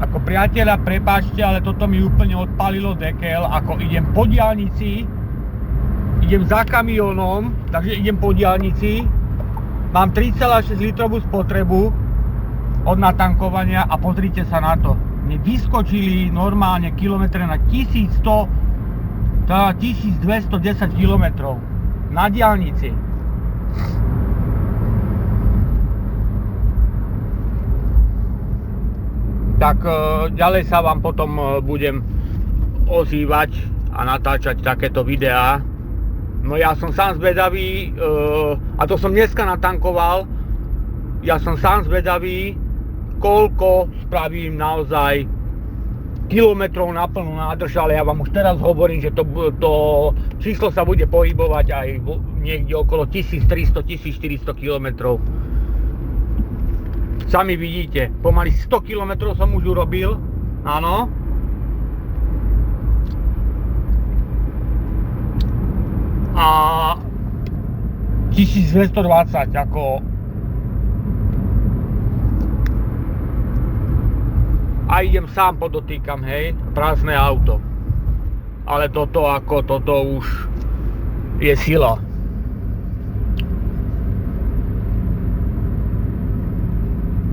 Ako priateľa, prepáčte, ale toto mi úplne odpálilo dekel, ako idem po diaľnici, idem za kamionom, takže idem po diaľnici, mám 3,6 litrovú spotrebu od natankovania a pozrite sa na to. Mne vyskočili normálne kilometre na 1100, teda 1210 kilometrov na diaľnici. Tak ďalej sa vám potom budem ozývať a natáčať takéto videá. No ja som sám zvedavý, a to som dneska natankoval, ja som sám zvedavý, koľko spravím naozaj kilometrov na plnú nádrž, ale ja vám už teraz hovorím, že to číslo sa bude pohybovať aj niekde okolo 1300-1400 kilometrov. Sami vidíte, pomaly 100 km som už urobil, áno. A 1220 ako... A idem sám, podotýkam, hej, prázdne auto. Ale toto už je sila.